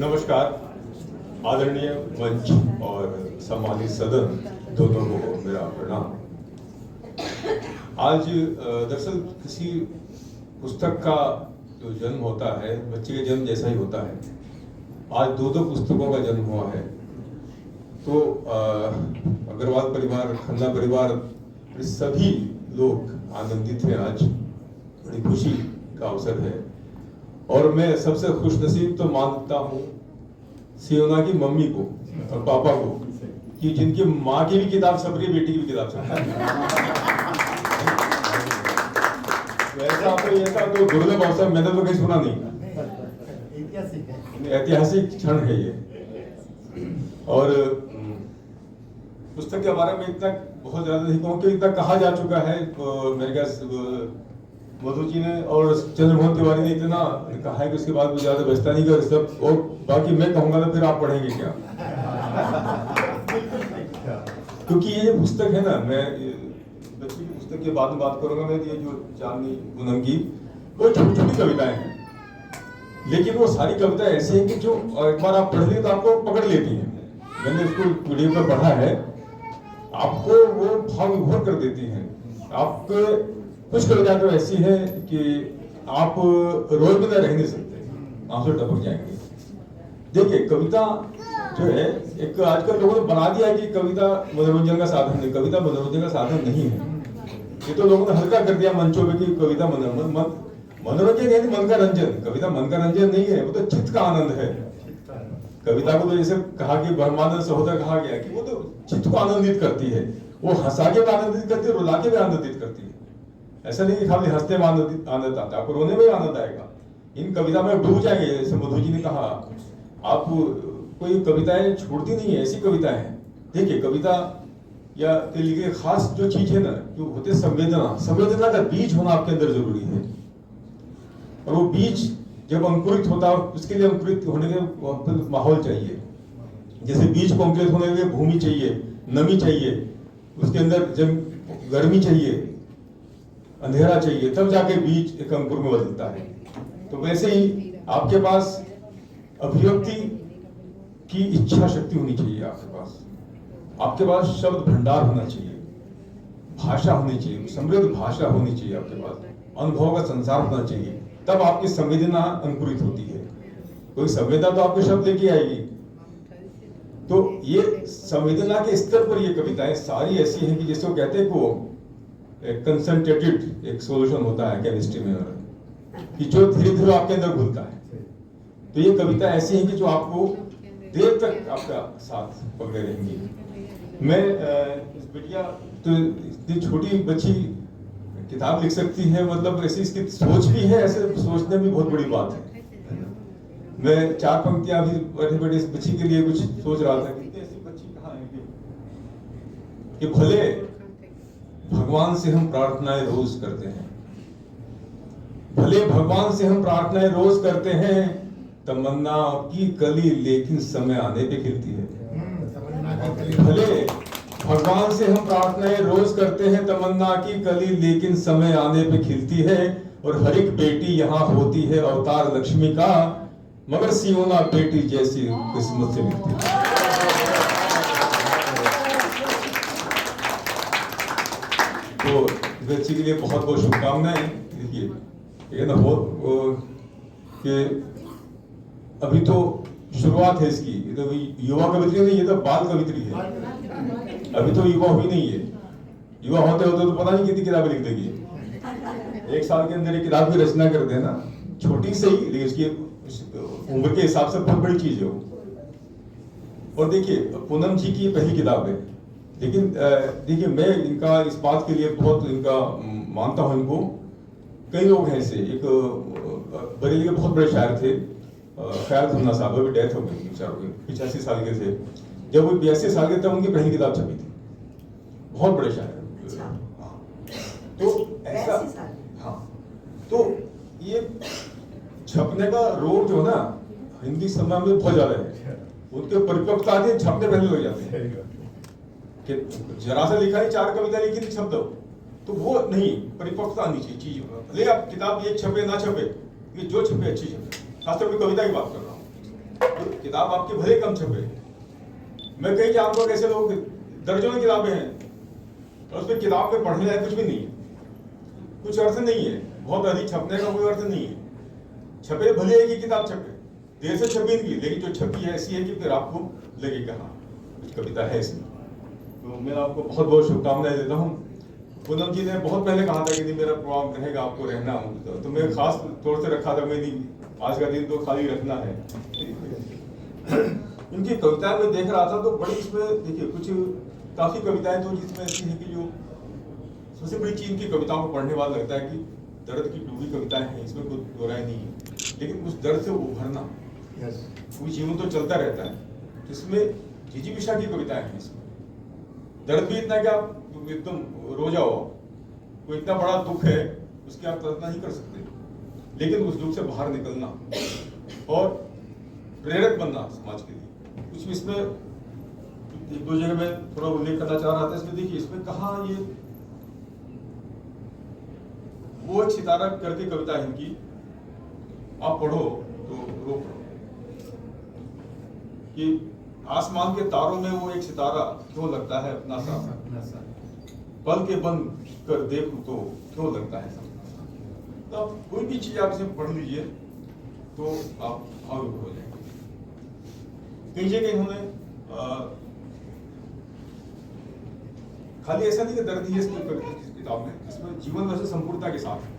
नमस्कार। आदरणीय मंच और सम्मानित सदन दोनों को मेरा प्रणाम। आज दरअसल किसी पुस्तक का जो जन्म होता है बच्चे के जन्म जैसा ही होता है। आज दो पुस्तकों का जन्म हुआ है। तो अग्रवाल परिवार, खन्ना परिवार, सभी लोग आनंदित हैं। आज बड़ी खुशी का अवसर है और मैं सबसे खुशनसीब तो मानता हूँ सियोना की मम्मी को और पापा को कि जिनकी माँ की भी किताब छप रही है, बेटी की भी किताब छप रही है। ऐसा तो दुर्लभ अवसर मैंने तो कहीं सुना नहीं। ऐतिहासिक क्षण है ये। और पुस्तक के बारे में इतना बहुत ज्यादा नहीं कहूँ कि इतना कहा जा चुका है। मेरे ख्याल मधु जी ने और चंद्रमोहन तिवारी ने इतना कहा है कि उसके बाद भी ज्यादा बचता नहीं कर सब। और बाकी मैं कहूंगा तो फिर आप पढ़ेंगे क्या? क्योंकि ये पुस्तक है ना, मैं बच्चे की पुस्तक के बाद में बात करूंगा। मैं ये जो चांदनी पूनम की वो छोटी छोटी कविताएं हैं, लेकिन वो सारी कविताएं ऐसी हैं कि जो एक बार आप पढ़ लिए तो आपको पकड़ लेती हैं। मैंने उसको वीडियो पर पढ़ा है, आपको वो भाव विभोर कर देती हैं। आपको कुछ कविता तो ऐसी है कि आप रोज बिना रह नहीं सकते, आंसू टपक जाएंगे। देखिए कविता जो है एक आजकल लोगों ने बना दिया है कि कविता मनोरंजन का साधन नहीं। कविता मनोरंजन का साधन नहीं है। ये तो लोगों ने हल्का कर दिया मंचों पे कि कविता मनोरंजन है, मन का रंजन। कविता मन का रंजन नहीं है, वो तो चित्त का आनंद है। कविता को तो जैसे कहा कि ब्रह्मानंद सहोदर कहा गया कि वो तो चित्त को आनंदित करती है। वो हंसा के भी आनंदित करती है, रुला के भी आनंदित करती है। ऐसा नहीं कि खाली हंसते में आनंद आता है, आपको रोने में आनंद आएगा। इन कविता में डूब जाएंगे। जैसे मधु जी ने कहा, आप कोई कविताएं छोड़ती नहीं है, ऐसी कविताएं हैं। देखिए कविता या के लिए खास जो चीज है ना, जो होते संवेदना का बीज होना आपके अंदर जरूरी है। और वो बीज जब अंकुरित होता है, उसके लिए अंकुरित होने के माहौल चाहिए। जैसे बीज को अंकुरित होने के लिए भूमि चाहिए, नमी चाहिए, उसके अंदर जब गर्मी चाहिए, अंधेरा चाहिए, तब जाके बीज एक अंकुर में बदलता है। तो वैसे ही आपके पास अभिव्यक्ति की इच्छा शक्ति होनी चाहिए। आपके पास शब्द भंडार होना चाहिए, भाषा होनी चाहिए, समृद्ध भाषा होनी चाहिए आपके पास, अनुभव का संसार होना चाहिए। तब आपकी संवेदना अंकुरित होती है। कोई संवेदना तो आपके शब्द लेके आएगी। तो ये संवेदना के स्तर पर ये कविताएं सारी ऐसी हैं कि जैसे वो कहते हैं को कंसंट्रेटेड एक सॉल्यूशन होता है केमिस्ट्री में, कि जो धीरे धीरे आपके अंदर घुलता है। तो ये कविता ऐसी है कि जो आपको देर तक आपका साथ पकड़े रहेंगी। मैं इस बिटिया तो इतनी छोटी बच्ची किताब लिख सकती है, मतलब ऐसी इसकी सोच भी है। ऐसे सोचने भी बहुत बड़ी बात है। मैं चार पंक्तियां अभी बैठे बैठे इस बच्ची के लिए कुछ सोच रहा था कि ऐसी बच्ची कहाँ है कि भले भगवान से हम प्रार्थनाएं रोज करते हैं, भले भगवान से हम प्रार्थनाएं रोज करते हैं, तमन्ना की कली लेकिन समय आने पे खिलती है। भले भगवान से हम प्रार्थनाएं रोज करते हैं, तमन्ना की कली लेकिन समय आने पे खिलती है। और हर एक बेटी यहाँ होती है अवतार लक्ष्मी का, मगर सियोना बेटी जैसी किस्मत से मिलती है। तो बच्ची के लिए बहुत बहुत शुभकामनाएं। देखिए ये ना हो कि अभी तो शुरुआत है इसकी। ये तो युवा कवित्री नहीं, ये तो बाल कवित्री है। अभी तो युवा हुई नहीं है। युवा होते होते तो पता नहीं कितनी किताबें लिख देगी। एक साल के अंदर एक किताब की रचना कर देना, छोटी से ही, लेकिन उसकी उम्र के हिसाब से बहुत बड़ी चीज है वो। और देखिए पूनम जी की पहली किताब है, लेकिन देखिए मैं इनका इस बात के लिए बहुत इनका मानता हूं इनको। कई लोग हैं ऐसे, एक बरेली के बहुत बड़े शायर थे ख्याल खन्ना साहब, अभी डेथ हो गई बेचारों की, 85 साल के थे। जब वो 82 साल के तब उनकी पहली किताब छपी थी। बहुत बड़े शायर। तो ऐसा, हाँ, तो ये छपने का रोग जो ना हिंदी समाज में बहुत ज्यादा है। उनके परिपक्वता आती है, छपने पहले हो जाते हैं कि जरा सा लिखा है, 4 कविता लिखी थी, छप दो। तो वो नहीं, परिपक्वता आनी चाहिए चीज। भले आप किताब एक छपे ना छपे, ये जो छपे अच्छी छपे। खासतौर पर कविता की बात कर रहा हूँ। तो किताब आपके भले कम छपे, मैं कहीं जानता हूँ कैसे लोग दर्जनों किताबें हैं और उसमें किताब में पढ़ने लायक कुछ भी नहीं है, कुछ अर्थ नहीं है, बहुत अधिक छपने का कोई अर्थ नहीं है। छपे भले एक ही किताब छपे, देर से छपी नहीं, लेकिन जो छपी है ऐसी है कि फिर आपको लगेगा हाँ कुछ कविता है इसमें। तो मैं आपको बहुत बहुत शुभकामनाएं देता हूँ। पूनम जी ने बहुत पहले कहा था कि नहीं मेरा प्रोग्राम रहेगा, आपको रहना हो, तो मैं खास तौर से रखा था, मैं नहीं आज का दिन तो खाली रखना है। इनकी कविता में देख रहा था तो बड़ी इसमें देखिए कुछ काफी कविताएं तो जिसमें ऐसी है कि जो सबसे बड़ी चीज इनकी कविताओं को पढ़ने वाला लगता है कि दर्द की डूबी कविताएं हैं, इसमें कोई दो राय नहीं है, लेकिन उस दर्द से उभरना, वो जीवन तो चलता रहता है। इसमें जिजीविषा की कविताएं हैं, इसमें दर्द भी इतना कि आप एकदम रो जाओ, कोई इतना बड़ा दुख है उसकी आप कल्पना नहीं कर सकते, लेकिन उस दुख से बाहर निकलना और प्रेरक बनना समाज के लिए। कुछ इसमें एक दो जगह में थोड़ा उल्लेख करना चाह रहा था। इसमें देखिए इसमें कहा ये वो एक सितारा करके कविता है इनकी, आप पढ़ो तो रो पढ़ो कि आसमान के तारों में वो एक सितारा क्यों लगता है अपना सा, पल के बंद कर देखूं तो क्यों लगता है सपना। तो आप कोई भी चीज आप इसे पढ़ लीजिए तो आप भावुक हो जाएंगे। कई जगह इन्होंने खाली ऐसा नहीं कि दर्द ही है इसकी किताब में, इसमें जीवन वैसे संपूर्णता के साथ है।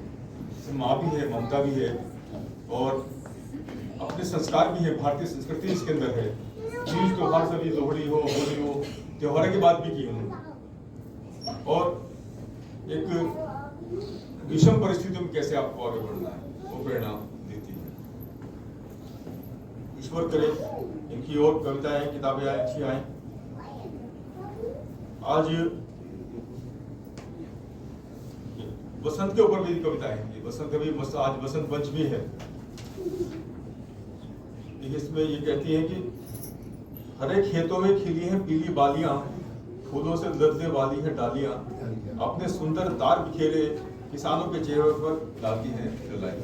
इसमें माँ भी है, ममता भी है और अपने संस्कार भी है, भारतीय संस्कृति इसके अंदर है। तीज त्योहार सभी, लोहड़ी हो, होली हो, त्योहार की बात भी की उन्होंने, और एक विषम परिस्थितियों में कैसे आपको आगे बढ़ना है वो प्रेरणा देती है। ईश्वर करे इनकी और कविताएं किताबें अच्छी आए। आज बसंत के ऊपर भी कविताएं हैं, बसंत कभी आज बसंत पंचमी है। इसमें ये कहती है कि हरे खेतों में खिली हैं पीली बालियां, फूलों से लर्जे वाली है डालियां, अपने सुंदर तार बिखेरे किसानों के चेहरे पर लाती हैं जलाई।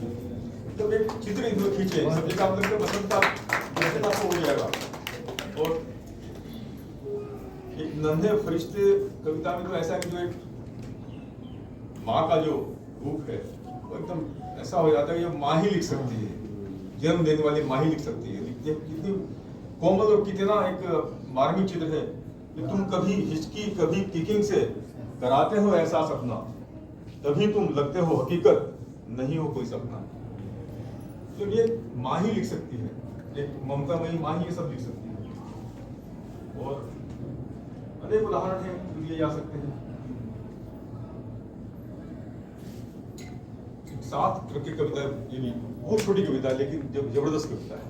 तो एक चित्र इनको खींचे, सब जगह आप लगता है बसंत का दर्शन आपको हो जाएगा। और एक नन्हे फरिश्ते कविता में तो ऐसा है कि जो एक माँ का जो रूप है वो एकदम ऐसा हो जाता है कि माँ ही लिख सकती है, जन्म देने वाली माँ ही लिख सकती है। कितनी कोमल और कितना एक मार्मिक चित्र है कि तुम कभी हिचकी कभी किकिंग से कराते हो ऐसा सपना, तभी तुम लगते हो हकीकत नहीं हो कोई सपना। तो ये माँ ही लिख सकती है, एक ममतामयी माँ ही ये सब लिख सकती है। और अनेक उदाहरण हैं जो दिए जा सकते हैं। 7 तरह की कविता, ये भी बहुत छोटी कविता है लेकिन जब जबरदस्त कविता है।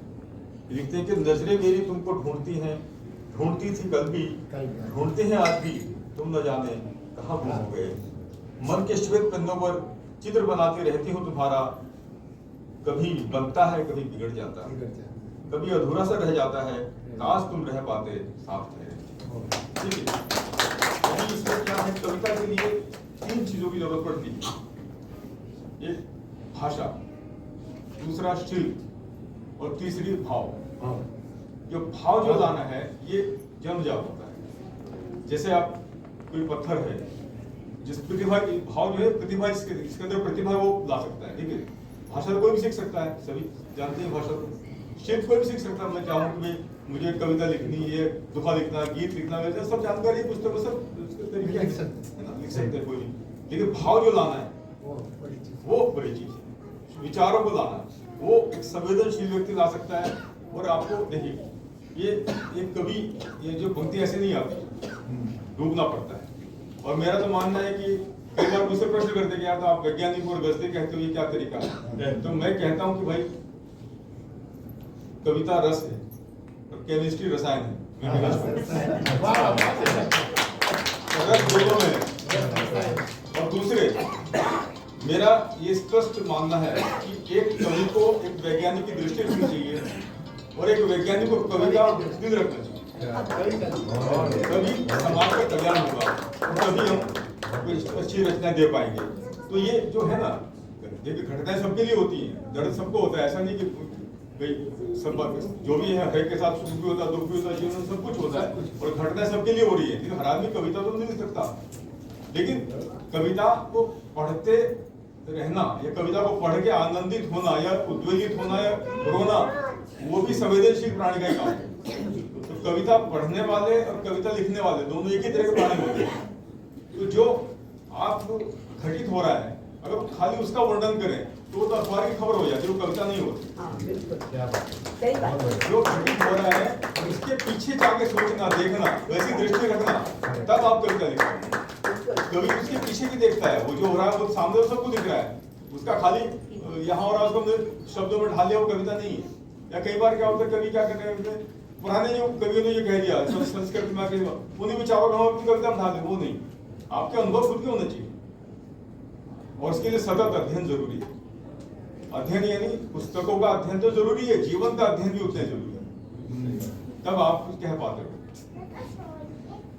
लिखते हैं कि नजरें मेरी तुमको ढूंढती हैं, ढूंढती थी कल भी, ढूंढते हैं आज भी, तुम न जाने कहाँ गुम हो गए। मन के श्वेत पन्नों पर चित्र बनाती रहती हूँ तुम्हारा, कभी बनता है कभी बिगड़ जाता है, कभी अधूरा सा रह जाता है, काश तुम रह पाते साथ ठहरे। ठीक है, अभी इसमें क्या है, कविता के लिए 3 चीजों की जरूरत पड़ती है। एक भाषा, दूसरा शिल्प और तीसरी भाव। जो भाव जो लाना है ये जन्मजात होता है। जैसे आप कोई पत्थर है जिस प्रतिभा की भाव जो है, प्रतिभा इसके अंदर प्रतिभा वो ला सकता है। ठीक है, भाषा कोई भी सीख सकता है, सभी जानते हैं भाषा को। शिल्प कोई भी सीख सकता है। मैं चाहूँ कि मुझे कविता लिखनी है, दुखा लिखना, गीत लिखना, वैसे सब जानकारी पुस्तक में सब लिख सकते हैं कोई भी, लेकिन भाव जो लाना है वो बड़ी चीज है। विचारों को लाना वो एक संवेदनशील व्यक्ति ला सकता है। और आपको देखिए ये एक कवि, ये जो पंक्ति ऐसे नहीं आती, डूबना पड़ता है। और मेरा तो मानना है कि कई बार मुझसे प्रश्न करते कि यार तो आप वैज्ञानिक और गजले कहते हो, ये क्या तरीका है? तो मैं कहता हूँ कि भाई कविता रस है और केमिस्ट्री रसायन है। रस दोनों में है। और दूसरे मेरा ये स्पष्ट मानना है कि एक कवि को एक वैज्ञानिक की दृष्टि रखनी चाहिए और एक वैज्ञानिक को कवि का दिल रखना चाहिए। तभी समाज का कल्याण होगा, तभी हम अच्छी रचना दे पाएंगे। तो ये जो है ना, देखिए घटनाएं सबके लिए होती हैं, दर्द सबको होता है, ऐसा नहीं कि भाई सब जो भी है हर के साथ सुख भी होता है, दुख भी होता है, जीवन में सब कुछ होता है और घटना सबके लिए हो रही है। लेकिन हर आदमी कविता तो नहीं लिख सकता, लेकिन कविता को पढ़ते रहना या कविता को पढ़ के आनंदित होना या उद्वेलित होना या रोना, वो भी संवेदनशील प्राणी का ही काम है। तो कविता पढ़ने वाले और कविता लिखने वाले दोनों एक ही तरह के प्राणी होते हैं। तो जो आप घटित हो रहा है अगर खाली उसका वर्णन करें तो अखबार की खबर हो जाती है, वो कविता नहीं होती। जो घटित हो रहा है उसके पीछे जाके सोचना, देखना, वैसी दृष्टि रखना, तब आप कविता लिखते हैं। कवि उसके पीछे भी देखता है, वो जो हो रहा है वो सामने सबको दिख रहा है, उसका खाली यहाँ हो रहा है उसको शब्दों में ढाल लिया, वो कविता नहीं है। या कई बार क्या होता है, कवि क्या कर रहे हैं, पुराने जो कवियों ने ये कह दिया संस्कृत में उन्हीं विचारों को अपनी कविता में ढाल दे, वो नहीं। आपके अनुभव खुद के होने चाहिए और उसके लिए सतत अध्ययन जरूरी है। अध्ययन यानी पुस्तकों का अध्ययन तो जरूरी है, जीवन का अध्ययन भी उतना जरूरी है, तब आप कुछ कह पाते हो।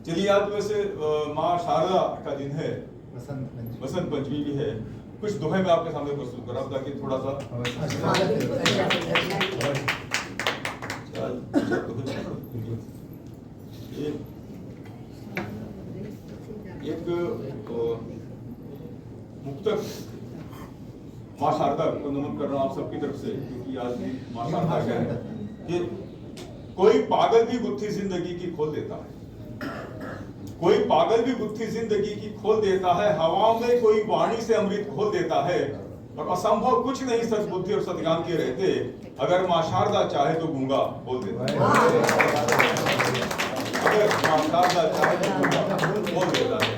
चलिए आज वैसे माँ शारदा का दिन है, बसंत पंचमी भी है, कुछ दोहे मैं आपके सामने प्रस्तुत करा ताकि थोड़ा सा एक मुक्तक माँ शारदा को नमन कर रहा हूं आप सबकी तरफ से, क्योंकि आज माँ शारदा का है कि कोई पागल भी गुत्थी जिंदगी की खोल देता है, कोई पागल भी गुत्थी जिंदगी की खोल देता है, हवाओं में कोई वाणी से अमृत घोल देता है, और असंभव कुछ नहीं सच बुद्धि और सतज्ञान के रहते, अगर माँ शारदा चाहे तो गूंगा बोल देता है। अगर माँ शारदा चाहे तो गूंगा बोल देता है।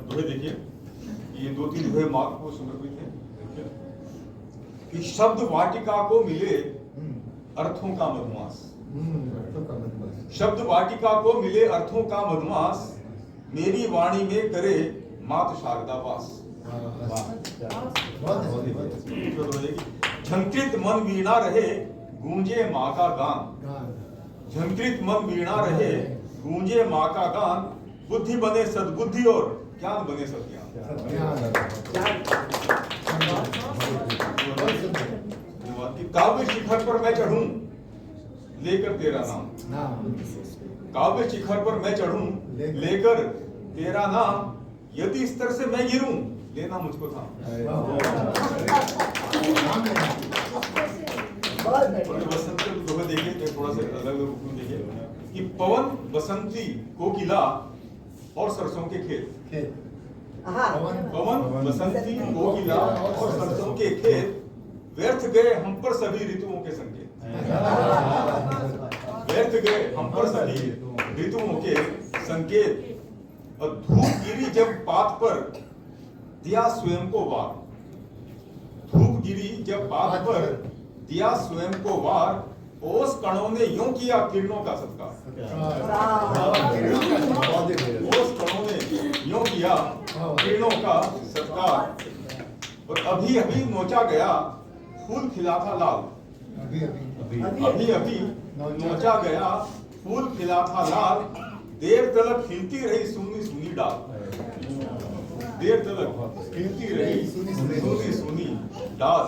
दोहे देखिए, ये 2-3 दोहे माँ को समर्पित है कि शब्द वाटिका को मिले अर्थों का मधुमास, शब्द वाटिका को मिले अर्थों का मधुमास, मेरी वाणी में करे मात शारदा वास। झंकृत मन वीणा रहे गूंजे माँ का गान, झंकृत मन वीणा रहे गूंजे माँ का गान, बुद्धि बने सद्बुद्धि और ज्ञान बने सत्ज्ञान। काव्य शिखर पर मैं चढ़ूं लेकर तेरा नाम, काव्य शिखर पर मैं चढ़ूं लेकर तेरा नाम, यदि इस तरह से मैं गिरूं लेना मुझको था। बसंत दोहे देखिए, थोड़ा सा अलग देखिए कि पवन बसंती कोकिला और सरसों के खेत, पवन बसंती कोकिला और सरसों के खेत, व्यर्थ गए हम पर सभी ऋतुओं के संकेत, व्यर्थ गए हम पर सभी ऋतुओं के संकेत, और धूप गिरी जब पात पर दिया स्वयं को वार, धूप गिरी जब पात पर दिया स्वयं को वार, ओस कणों ने यूं किया किरणों का सत्कार, ओस कणों ने यूं किया किरणों का सत्कार, और अभी अभी नोचा गया फूल खिला था लाल, अभी अभी नोचा गया फूल खिला था लाल, देर तलक खिलती रही सुनी सुनी डाल, देर तलक खिलती रही सुनी सुनी डाल,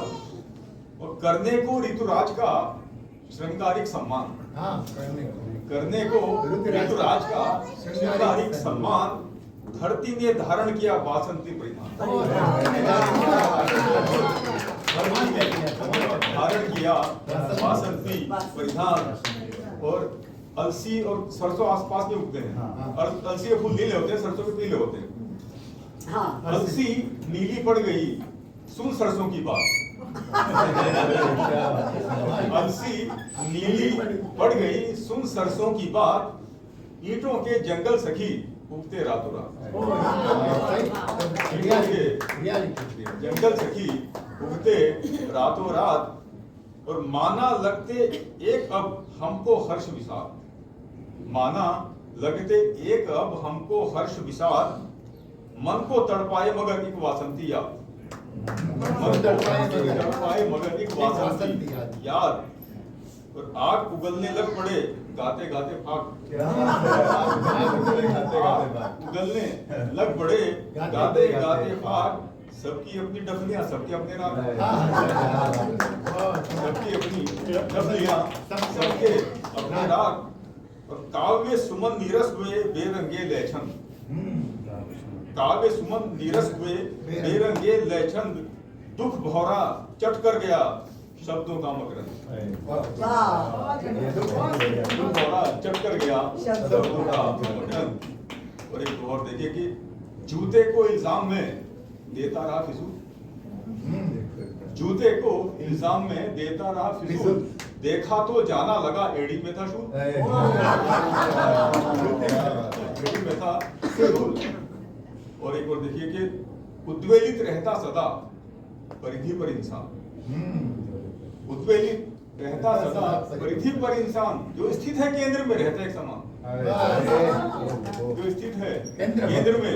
और करने को ऋतुराज का श्रृंगारिक सम्मान, करने को ऋतुराज का श्रृंगारिक सम्मान, धरती ने धारण किया बासंती परिधान, धरती ने धारण किया बासंती परिधान, और अलसी और सरसों आसपास में उगते हैं, और अलसी के फूल नीले होते हैं, सरसों के पीले होते हैं। अलसी नीली पड़ गई सुन सरसों की बात, अलसी नीली पड़ गई सुन सरसों की बात, ईंटों के जंगल सखी उगते रातों रात, ईंटों के जंगल सखी उगते रातों रात, और माना लगते एक अब हमको हर्ष विषाद, माना लगते एक अब हमको हर्ष विषाद, मन को तड़पाए मगर एक वासंती याद, मन तड़पाए मगर एक वासंती याद, और आग उगलने लग पड़े गाते गाते फाग, उगलने लग पड़े गाते गाते फाग, सबकी अपनी डफलियां, सबके अपने राग, सबकी अपनी डफलियां, सबके अपने राग। और काव्य सुमन नीरस हुए बेरंगे लयछंद, काव्य सुमन नीरस हुए बेरंगे लयछंद, दुख भौरा चट कर गया शब्दों का मकरंद। दुख भौरा चट कर गया शब्दों का मकरंद। और एक और देखिए कि जूते को इल्जाम में देता रहा फिजूल, जूते को इल्जाम में देता रहा फिजूल, देखा तो जाना लगा एड़ी में था शूल, एड़ी में था शूल। और एक और देखिए कि उद्वेलित रहता सदा परिधि पर इंसान, उद्वेलित रहता सदा परिधि पर इंसान, जो स्थित है केंद्र में रहता एक समान, जो स्थित है केंद्र में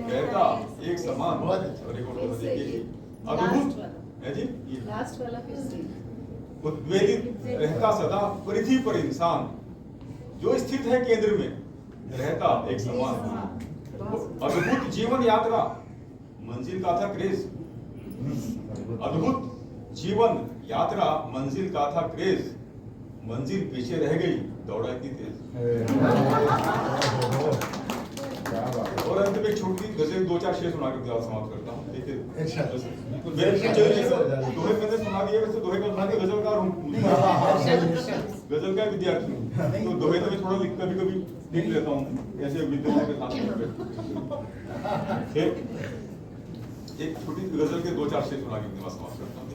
रहता एक समान। और एक और देखिए अद्भुत है जी, लास्ट वाला फिर से उद्वेलित रहता सदा परिधि पर इंसान, जो स्थित है केंद्र में रहता एक समान। अद्भुत जीवन यात्रा मंजिल का था क्रेज, अद्भुत जीवन यात्रा मंजिल का था क्रेज, मंजिल पीछे रह गई दौड़ा इतनी तेज। और अंत में छोटी गजल दो चार शेर सुना के समाप्त करता हूँ। देखिए दोहे मैंने सुना दिए, वैसे दोहे का सुना के गजलकार हूँ, गजल का विद्यार्थी हूँ, तो दोहे तो मैं थोड़ा कभी कभी लिख लेता हूँ ऐसे विद्यार्थी के साथ। एक छोटी गजल के दो चार शेर सुना के समाप्त करता हूँ।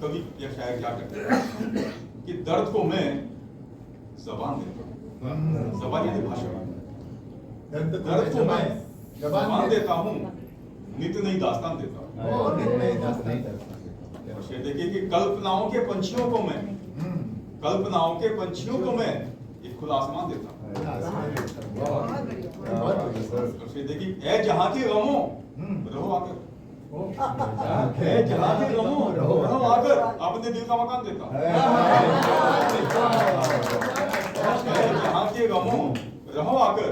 कवि या शायर क्या करते हैं कि दर्द को मैं ज़बान देता हूँ, ज़बान यानी भाषा, दर्द को मैं ज़बान देता हूँ, नित नई दास्तान देता हूँ। और शेर देखिए कि कल्पनाओं के पंछियों को मैं, कल्पनाओं के पंछियों को मैं एक खुला आसमान देता हूँ। और शेर देखिए ऐ जहां के गमों रहो आकर, ऐ जहां के गमों रहो आकर, अपने दिल का मकान देता हूँ। ऐ जहां के गमों रहो आकर,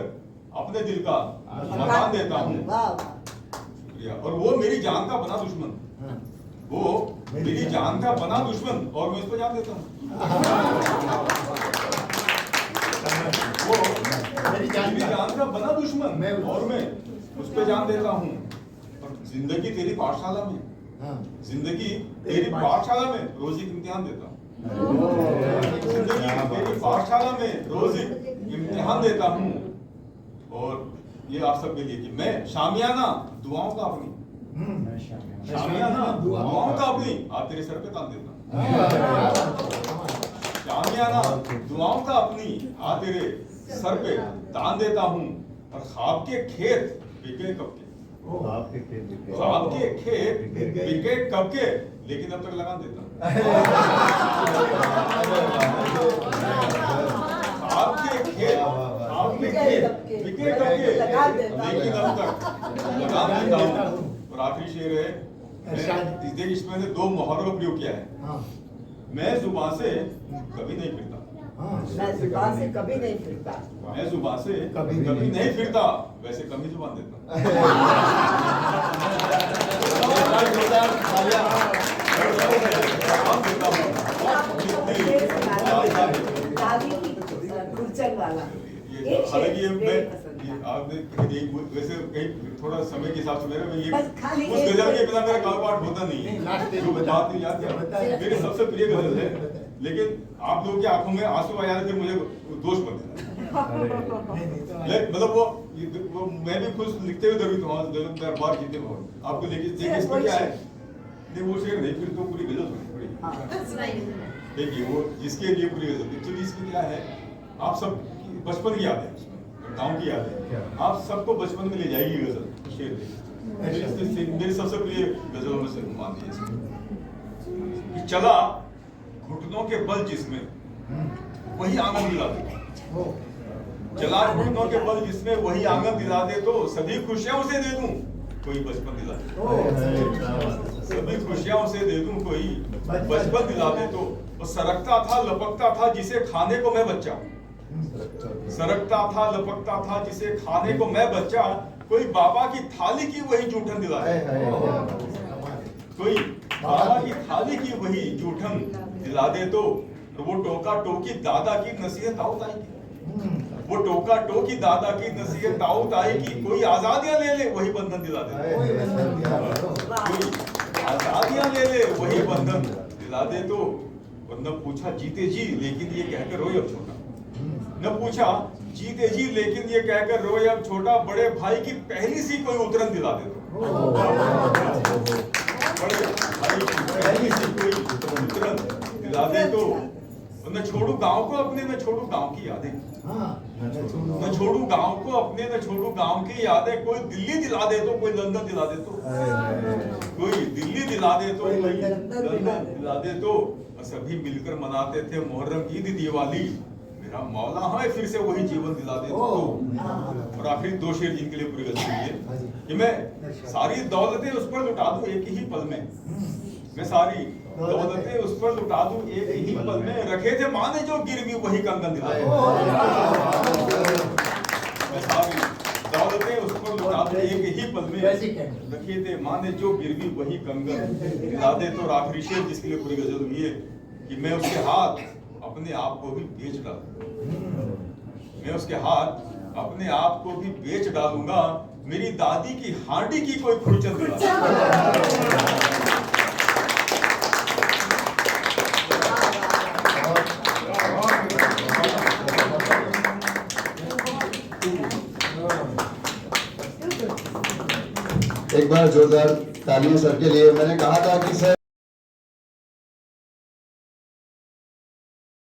अपने दिल का मकान देता हूँ। शुक्रिया। और वो मेरी जान का बना दुश्मन, वो मेरी जान का बना दुश्मन, और मैं इसको जान देता हूँ। वो मेरी जान का बना दुश्मन, और मैं उस पर जान देता हूँ। और जिंदगी तेरी पाठशाला में, जिंदगी तेरी पाठशाला में रोज एक इम्तिहान देता हूँ। जिंदगी तेरी पाठशाला में रोज एक इम्तिहान देता हूँ। और ये आप सबके लिए कि मैं शामियाना दुआओं का अपनी, शामियाना दुआओं का अपनी आप तेरे सर पे तान देता हूँ। शामियाना दुआओं का अपनी आ तेरे सर पे तान देता हूँ। और ख्वाब के खेत बिके कब के, ख्वाब के खेत बिके कब के, लेकिन अब तक लगान देता हूँ। ख्वाब के खेत बिके कब के, लेकिन अब तक लगान देता हूँ। और आखिरी शेर है, इसमें दो मुहावरों का प्रयोग किया है। मैं जुबान से कभी नहीं फिरता, मैं जुबान से कभी नहीं फिरता, मैं जुबान से कभी नहीं फिरता, वैसे कम ही जुबान देता वाला। हालांकि आपने वैसे कहीं थोड़ा समय के हिसाब से मेरा ये उस गजल के बिना मेरा कारोबार होता नहीं है, बात नहीं याद है, मेरी सबसे प्रिय गजल है। लेकिन आप लोगों की आंखों में आंसू आ जाते, फिर मुझे दोष मत देना। मतलब वो मैं भी खुद लिखते हुए दर्द हूँ, बार जीते बहुत आपको लेकिन इसमें क्या है, नहीं वो शेर नहीं, फिर तो पूरी गजल सुनी। देखिए वो जिसके लिए पूरी गजल, एक्चुअली इसमें क्या है, आप सब बचपन की याद है, गाँव की याद है, आप सबको बचपन में ले जाएगी गजल शेर। मेरी सबसे प्रिय गजलों में से मान लीजिए, चला घुटनों के बल जिसमें वही आंगन दिला दे, चला घुटनों के बल जिसमें वही आंगन दिला दे, तो सभी खुशियां उसे दे दूं कोई बचपन दिला दे, सभी खुशियां उसे दे दूं कोई बचपन दिला दे। तो वो सरकता था लपकता था जिसे खाने को मैं बच्चा, सरकता था लपकता था जिसे खाने को मैं बच्चा, कोई बाबा की थाली की वही जूठन दिला दे, कोई बाबा की थाली की वही जूठन दिला दे तो वो टोका टोकी दादा की नसीहत दाऊद आएगी, वो टोका टोकी दादा की नसीहत दाऊद आएगी। कोई आजादियां ले ले वही बंधन दिला दे, कोई आजादियां ले ले वही बंधन दिला दे तो न पूछा जीते जी लेकिन ये कहकर रोए अब छोटा, न पूछा जीते जी लेकिन ये कहकर रोए अब छोटा, बड़े भाई की पहली सी कोई उतरन दिला दे तो, बड़े भाई की पहली सी कोई उतरन दिला दे तो न छोड़ू गांव को अपने, न छोड़ू गांव की यादें, न छोड़ू गांव को अपने, न छोड़ू गांव की यादें। कोई दिल्ली दिला दे तो, कोई लंदन दिला दे तो, कोई दिल्ली दिला दे तो, कोई लंदन दिला दे तो, सभी मिलकर मनाते थे मुहर्रम ईद दिवाली, मेरा मौला है फिर से वही जीवन दिला दे तो। और आखिरी दो शेर जिनके लिए पूरी गजल है कि मैं सारी दौलतें उस पर लुटा दूं एक ही पल में, मैं सारी दौलतें उस पर लुटा दूं एक ही पल में, रखे थे माने जो गिरवी वही कंगन दिला दे, मैं सारी दौलतें उस पर लुटा दूं एक ही पल में, रखे थे माने जो गिरवी वही कंगन दिला दे तो। और आखिरी शेर जिसके लिए पूरी गजल हुई है कि मैं उसके हाथ अपने आप को भी बेच डालूंगा, मैं उसके हाथ अपने आप को भी बेच डालूंगा, मेरी दादी की हांडी की कोई खुरचन दिला। एक बार जोरदार तालियां सबके लिए। मैंने कहा था कि सर